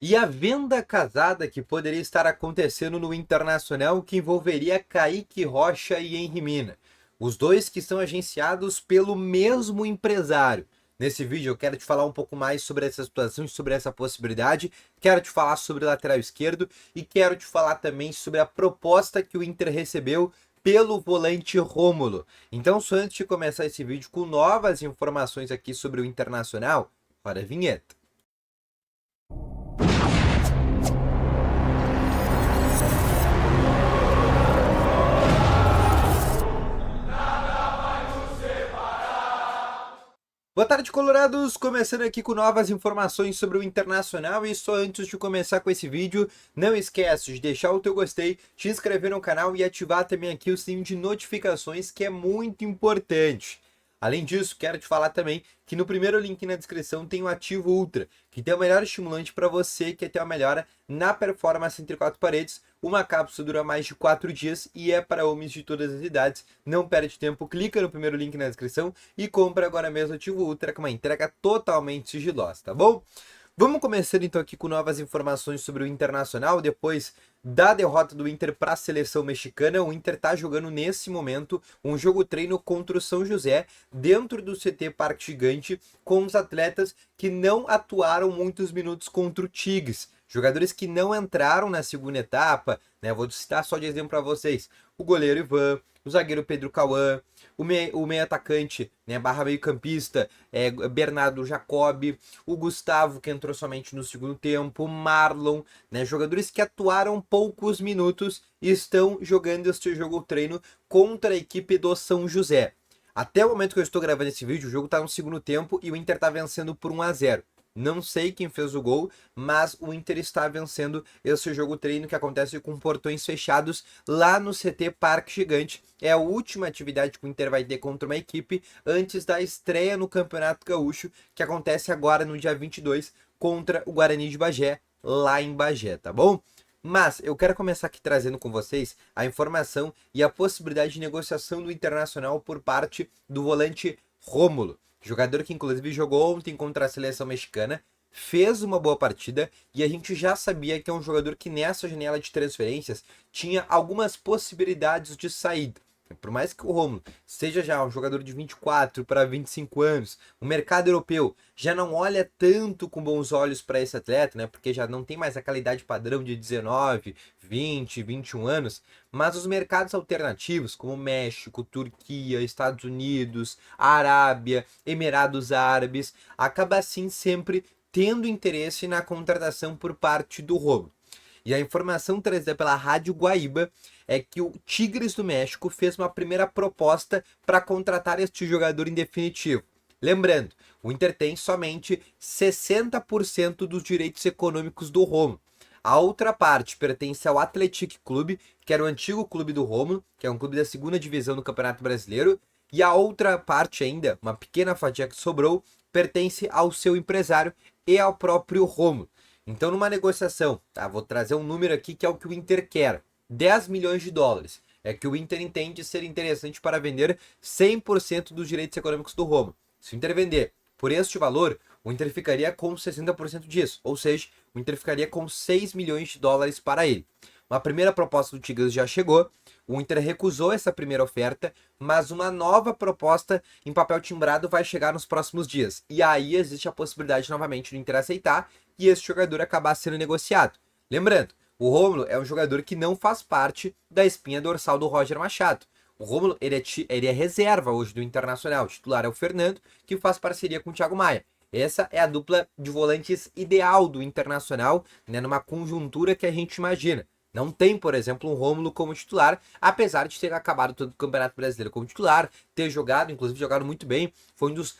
E a venda casada que poderia estar acontecendo no Internacional que envolveria Kaique Rocha e Henry Mina. Os dois que são agenciados pelo mesmo empresário. Nesse vídeo eu quero te falar um pouco mais sobre essa situação e sobre essa possibilidade. Quero te falar sobre o lateral esquerdo e quero te falar também sobre a proposta que o Inter recebeu pelo volante Rômulo. Então, só antes de começar esse vídeo com novas informações aqui sobre o Internacional, para a vinheta. Boa tarde, colorados! Começando aqui com novas informações sobre o Internacional e só antes de começar com esse vídeo, não esquece de deixar o teu gostei, te inscrever no canal e ativar também aqui o sininho de notificações, que é muito importante. Além disso, quero te falar também que no primeiro link na descrição tem o Ativo Ultra, que tem o melhor estimulante para você que quer ter uma melhora na performance entre quatro paredes. Uma cápsula dura mais de 4 dias e é para homens de todas as idades. Não perde tempo, clica no primeiro link na descrição e compra agora mesmo o Ativo Ultra com uma entrega totalmente sigilosa, tá bom? Vamos começar então aqui com novas informações sobre o Internacional. Depois da derrota do Inter para a seleção mexicana, o Inter está jogando nesse momento um jogo treino contra o São José dentro do CT Parque Gigante com os atletas que não atuaram muitos minutos contra o Tigres. Jogadores que não entraram na segunda etapa, né? Vou citar só de exemplo para vocês: o goleiro Ivan, o zagueiro Pedro Cauã, o meio atacante, né, barra meio campista, Bernardo Jacob, o Gustavo, que entrou somente no segundo tempo, o Marlon, né, jogadores que atuaram poucos minutos e estão jogando este jogo treino contra a equipe do São José. Até o momento que eu estou gravando esse vídeo, o jogo está no segundo tempo e o Inter está vencendo por 1-0. Não sei quem fez o gol, mas o Inter está vencendo esse jogo treino que acontece com portões fechados lá no CT Parque Gigante. É a última atividade que o Inter vai ter contra uma equipe antes da estreia no Campeonato Gaúcho, que acontece agora no dia 22 contra o Guarani de Bagé, lá em Bagé, tá bom? Mas eu quero começar aqui trazendo com vocês a informação e a possibilidade de negociação do Internacional por parte do volante Rômulo. Jogador que inclusive jogou ontem contra a seleção mexicana, fez uma boa partida e a gente já sabia que é um jogador que nessa janela de transferências tinha algumas possibilidades de saída. Por mais que o Romulo seja já um jogador de 24 para 25 anos, o mercado europeu já não olha tanto com bons olhos para esse atleta, né? Porque já não tem mais aquela idade padrão de 19, 20, 21 anos. Mas os mercados alternativos, como México, Turquia, Estados Unidos, Arábia, Emirados Árabes, acaba assim sempre tendo interesse na contratação por parte do Romulo. E a informação trazida pela Rádio Guaíba é que o Tigres do México fez uma primeira proposta para contratar este jogador em definitivo. Lembrando, o Inter tem somente 60% dos direitos econômicos do Rômulo. A outra parte pertence ao Athletic Clube, que era o antigo clube do Rômulo, que é um clube da segunda divisão do Campeonato Brasileiro. E a outra parte ainda, uma pequena fatia que sobrou, pertence ao seu empresário e ao próprio Rômulo. Então, numa negociação, tá? Vou trazer um número aqui que é o que o Inter quer: 10 milhões de dólares. É que o Inter entende ser interessante para vender 100% dos direitos econômicos do Roma. Se o Inter vender por este valor, o Inter ficaria com 60% disso. Ou seja, o Inter ficaria com 6 milhões de dólares para ele. Uma primeira proposta do Tigres já chegou. O Inter recusou essa primeira oferta, mas uma nova proposta em papel timbrado vai chegar nos próximos dias. E aí existe a possibilidade novamente do Inter aceitar e esse jogador acabar sendo negociado. Lembrando, o Rômulo é um jogador que não faz parte da espinha dorsal do Roger Machado. O Rômulo ele é reserva hoje do Internacional. O titular é o Fernando, que faz parceria com o Thiago Maia. Essa é a dupla de volantes ideal do Internacional, né, numa conjuntura que a gente imagina. Não tem, por exemplo, um Rômulo como titular, apesar de ter acabado todo o Campeonato Brasileiro como titular, ter jogado, inclusive jogado muito bem. Foi um dos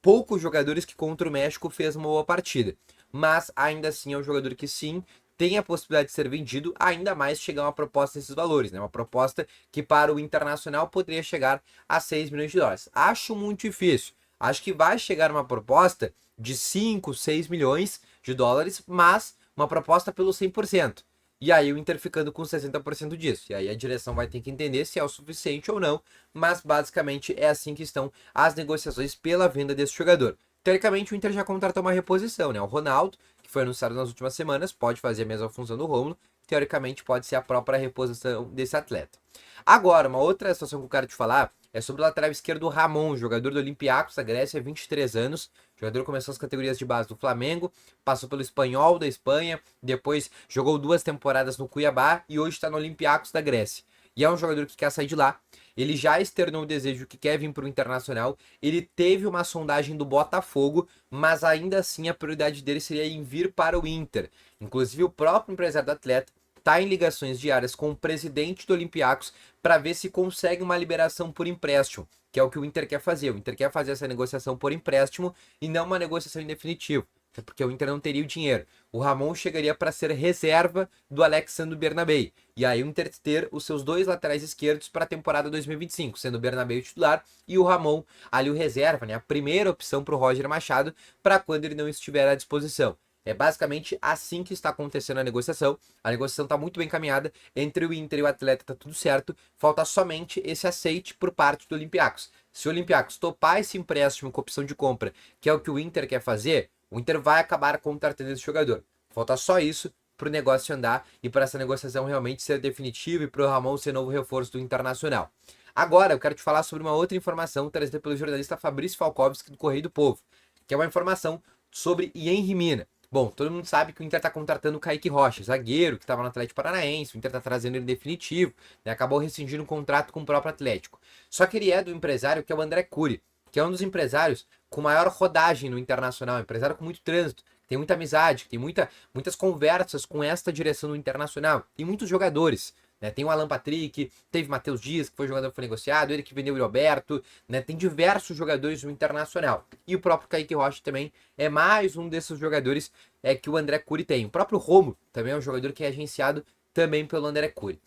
poucos jogadores que contra o México fez uma boa partida. Mas ainda assim é um jogador que sim tem a possibilidade de ser vendido, ainda mais chegar uma proposta desses valores, né? Uma proposta que para o Internacional poderia chegar a 6 milhões de dólares. Acho muito difícil. Acho que vai chegar uma proposta de 5, 6 milhões de dólares, mas uma proposta pelo 100%. E aí o Inter ficando com 60% disso. E aí a direção vai ter que entender se é o suficiente ou não, mas basicamente é assim que estão as negociações pela venda desse jogador. Teoricamente o Inter já contratou uma reposição, né? O Ronaldo, que foi anunciado nas últimas semanas, pode fazer a mesma função do Rômulo, teoricamente pode ser a própria reposição desse atleta. Agora, uma outra situação que eu quero te falar é sobre o lateral esquerdo Ramon, jogador do Olympiacos da Grécia, 23 anos. O jogador começou as categorias de base do Flamengo, passou pelo Espanhol da Espanha, depois jogou 2 temporadas no Cuiabá e hoje está no Olympiacos da Grécia. E é um jogador que quer sair de lá. Ele já externou o desejo que quer vir para o Internacional. Ele teve uma sondagem do Botafogo, mas ainda assim a prioridade dele seria em vir para o Inter. Inclusive o próprio empresário do atleta está em ligações diárias com o presidente do Olympiacos para ver se consegue uma liberação por empréstimo, que é o que o Inter quer fazer. O Inter quer fazer essa negociação por empréstimo e não uma negociação em definitivo, porque o Inter não teria o dinheiro. O Ramon chegaria para ser reserva do Alexandre Bernabei. E aí o Inter ter os seus 2 laterais esquerdos para a temporada 2025, sendo o Bernabei o titular e o Ramon ali o reserva, né? A primeira opção para o Roger Machado para quando ele não estiver à disposição. É basicamente assim que está acontecendo a negociação. A negociação está muito bem caminhada entre o Inter e o atleta, está tudo certo. Falta somente esse aceite por parte do Olympiacos. Se o Olympiacos topar esse empréstimo com opção de compra, que é o que o Inter quer fazer, o Inter vai acabar contratando esse jogador. Falta só isso para o negócio andar e para essa negociação realmente ser definitiva e para o Ramon ser novo reforço do Internacional. Agora eu quero te falar sobre uma outra informação trazida pelo jornalista Fabrício Falkowski do Correio do Povo, que é uma informação sobre Yenry Mina. Bom, todo mundo sabe que o Inter está contratando o Kaique Rocha, zagueiro que estava no Atlético Paranaense. O Inter está trazendo ele definitivo, né? Acabou rescindindo um contrato com o próprio Atlético. Só que ele é do empresário que é o André Cury, que é um dos empresários com maior rodagem no Internacional, empresário com muito trânsito, tem muita amizade, tem muitas conversas com esta direção do Internacional e muitos jogadores. Né? Tem o Alan Patrick, teve Matheus Dias, que foi jogador que foi negociado, ele que vendeu o Roberto, né? Tem diversos jogadores no Internacional. E o próprio Kaique Rocha também é mais um desses jogadores que o André Cury tem. O próprio Romo também é um jogador que é agenciado também pelo André Cury.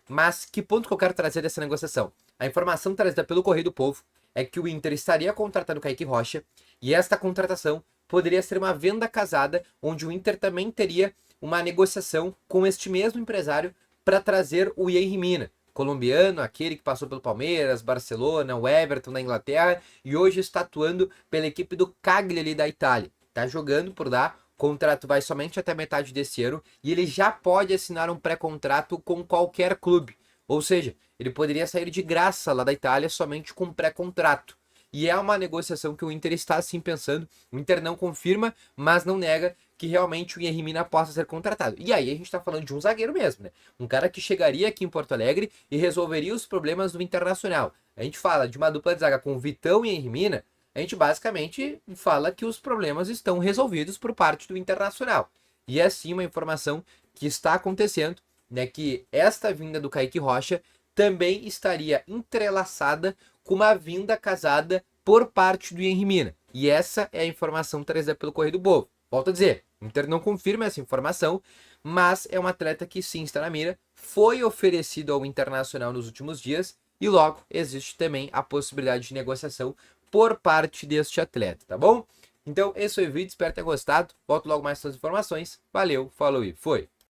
Mas que ponto que eu quero trazer dessa negociação? A informação trazida pelo Correio do Povo é que o Inter estaria contratando o Kaique Rocha e esta contratação poderia ser uma venda casada, onde o Inter também teria uma negociação com este mesmo empresário para trazer o Yenry Mina, colombiano, aquele que passou pelo Palmeiras, Barcelona, o Everton na Inglaterra e hoje está atuando pela equipe do Cagliari da Itália. Está jogando por lá, o contrato vai somente até metade desse ano e ele já pode assinar um pré-contrato com qualquer clube. Ou seja, ele poderia sair de graça lá da Itália somente com pré-contrato. E é uma negociação que o Inter está assim pensando. O Inter não confirma, mas não nega que realmente o Yenry Mina possa ser contratado. E aí a gente está falando de um zagueiro mesmo, né? Um cara que chegaria aqui em Porto Alegre e resolveria os problemas do Internacional. A gente fala de uma dupla de zaga com Vitão e Yenry Mina, a gente basicamente fala que os problemas estão resolvidos por parte do Internacional. E é sim uma informação que está acontecendo, né? Que esta vinda do Kaique Rocha também estaria entrelaçada com uma vinda casada por parte do Yenry Mina. E essa é a informação trazida pelo Correio do Povo. Volto a dizer, o Inter não confirma essa informação, mas é um atleta que sim está na mira, foi oferecido ao Internacional nos últimos dias e logo existe também a possibilidade de negociação por parte deste atleta, tá bom? Então esse foi o vídeo, espero ter gostado, volto logo mais com as informações, valeu, falou e foi!